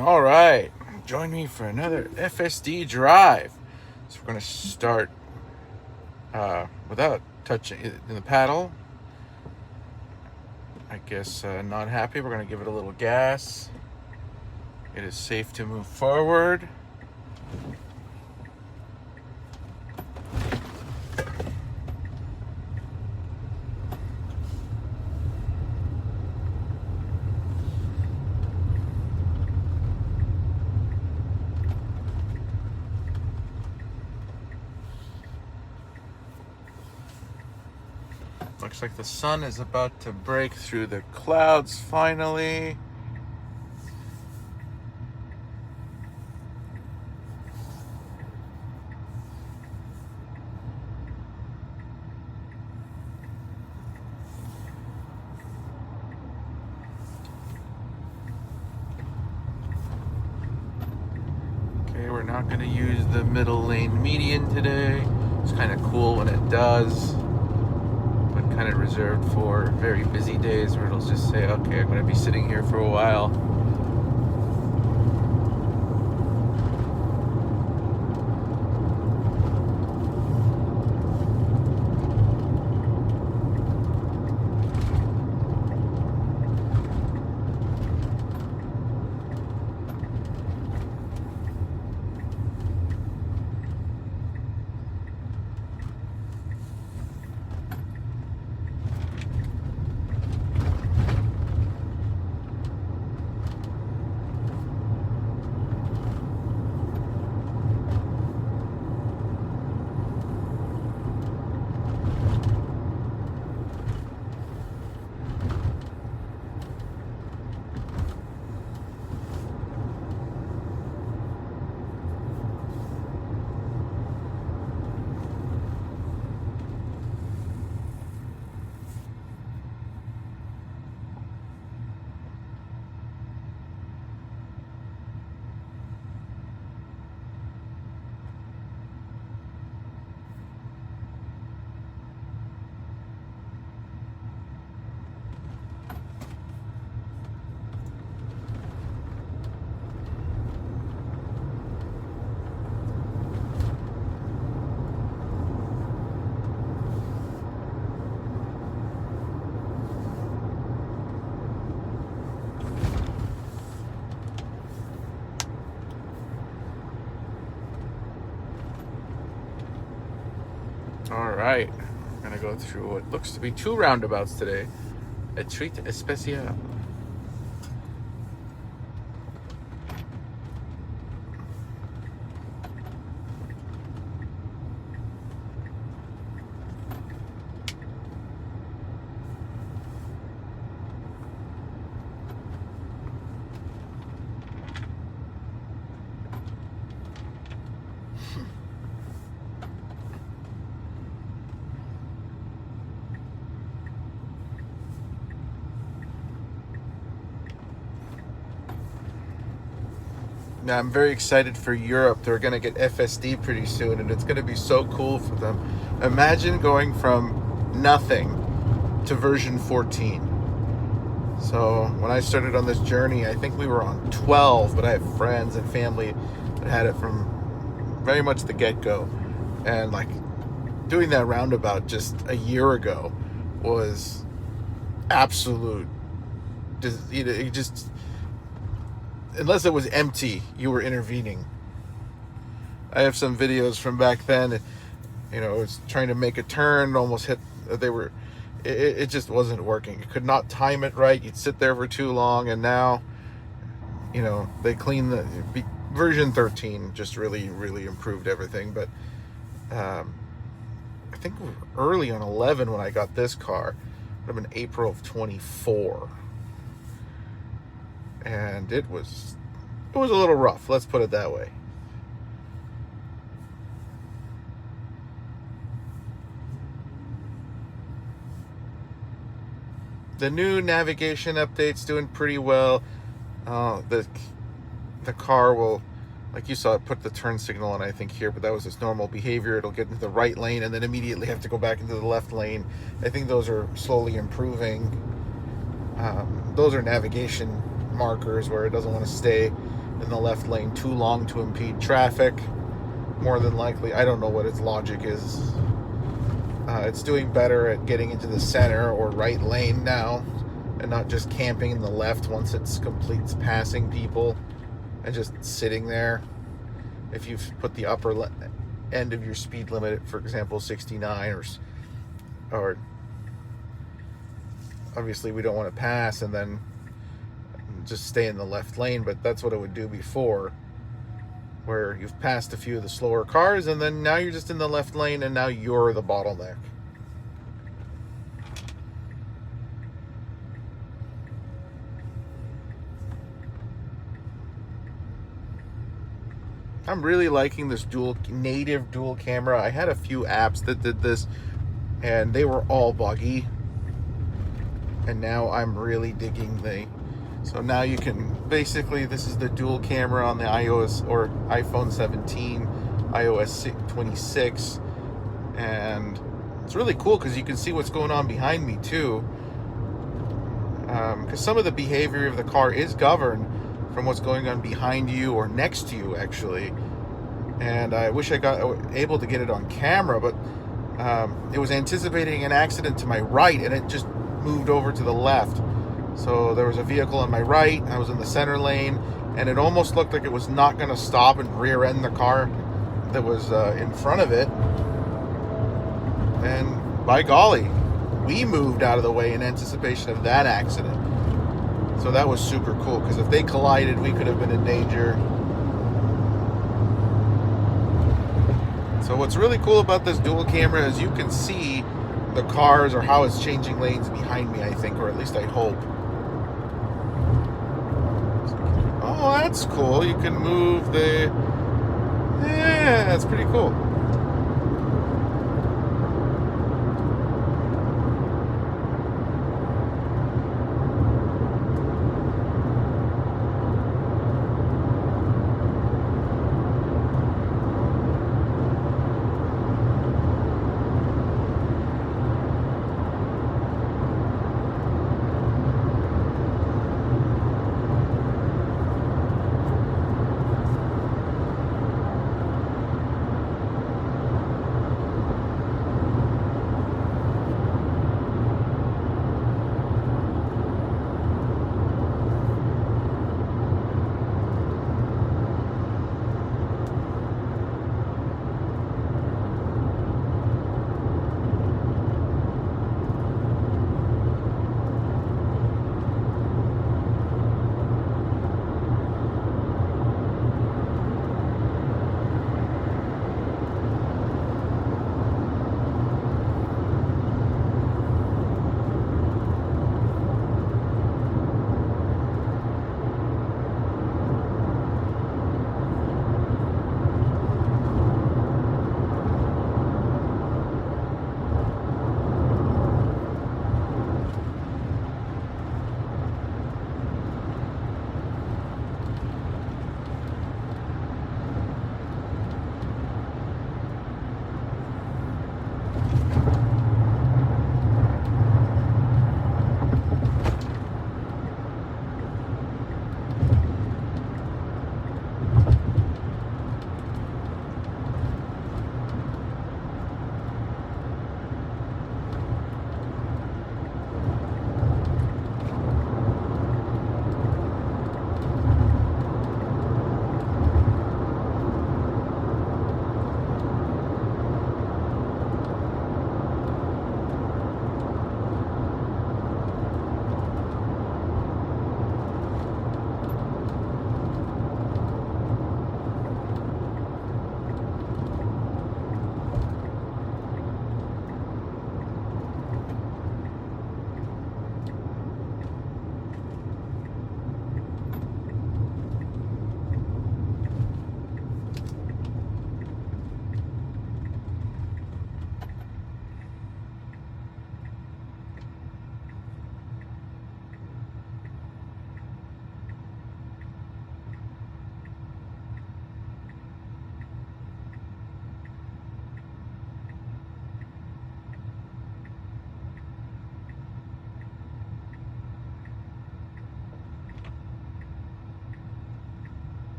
All right, join me for another FSD drive. So we're going to start without touching it in the paddle. I guess not happy. We're going to give it a little gas. It is safe to move forward. Looks like the sun is about to break through the clouds finally. Okay, we're not going to use the middle lane median today. It's kind of cool when it does, but kind of reserved for very busy days where it'll just say, okay, I'm going to be sitting here for a while. All right, we're gonna go through what looks to be two roundabouts today. A treat especial. Now, I'm very excited for Europe. They're going to get FSD pretty soon, and it's going to be so cool for them. Imagine going from nothing to version 14. So when I started on this journey, I think we were on 12, but I have friends and family that had it from very much the get-go. And like doing that roundabout just a year ago was absolute. It just unless it was empty, you were intervening. I have some videos from back then. It's trying to make a turn, almost hit. It just wasn't working. You could not time it right. You'd sit there for too long, and now, they cleaned version 13 just really, really improved everything. But I think we were early on 11 when I got this car. It would have been April of 24. And it was a little rough, let's put it that way. The new navigation update's doing pretty well. The car will, like you saw, it put the turn signal on, I think, here, but that was its normal behavior. It'll get into the right lane and then immediately have to go back into the left lane. I think those are slowly improving. Those are navigation markers where it doesn't want to stay in the left lane too long to impede traffic. More than likely, I don't know what its logic is. It's doing better at getting into the center or right lane now, and not just camping in the left once it completes passing people and just sitting there. If you've put the upper end of your speed limit at, for example, 69, or obviously we don't want to pass and then just stay in the left lane, but that's what it would do before, where you've passed a few of the slower cars and then now you're just in the left lane and now you're the bottleneck. I'm really liking this native dual camera. I had a few apps that did this and they were all buggy, and now I'm really digging so now you can basically, this is the dual camera on the iOS or iPhone 17, iOS 26, and it's really cool because you can see what's going on behind me too, because some of the behavior of the car is governed from what's going on behind you or next to you, actually. And I wish I got able to get it on camera, but it was anticipating an accident to my right and it just moved over to the left. So there was a vehicle on my right, I was in the center lane, and it almost looked like it was not going to stop and rear end the car that was in front of it. And by golly, we moved out of the way in anticipation of that accident. So that was super cool, because if they collided, we could have been in danger. So what's really cool about this dual camera is you can see the cars or how it's changing lanes behind me, I think, or at least I hope. Oh, that's cool. You can move yeah, that's pretty cool.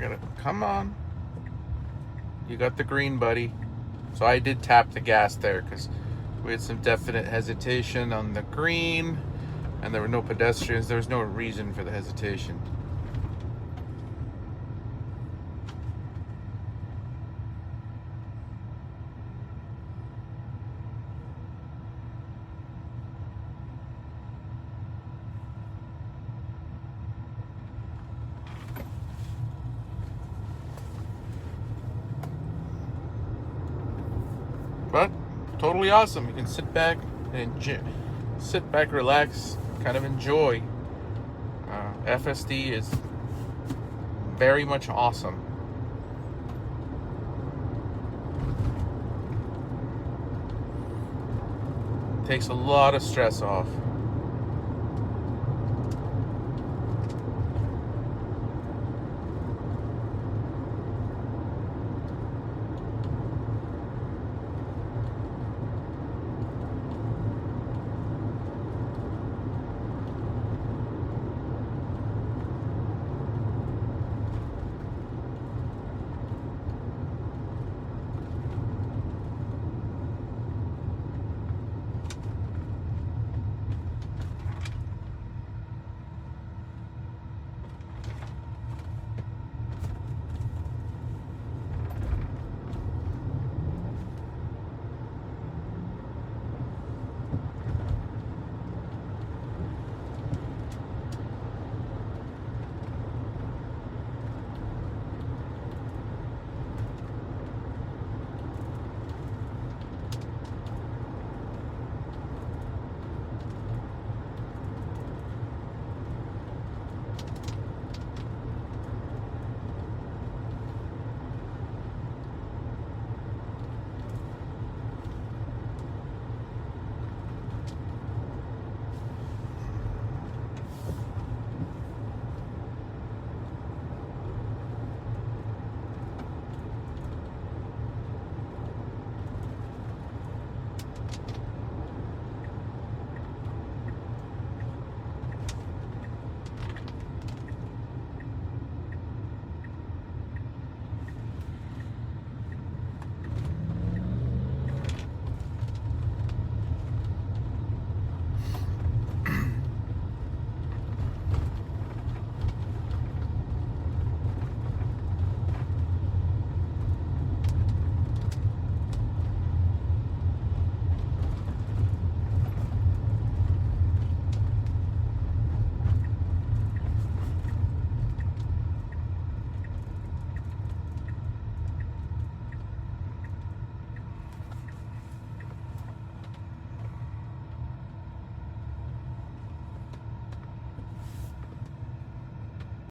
gotta, come on. You got the green, buddy. So I did tap the gas there because we had some definite hesitation on the green, and there were no pedestrians. There was no reason for the hesitation. But totally awesome. You can sit back and relax, kind of enjoy. FSD is very much awesome. Takes a lot of stress off.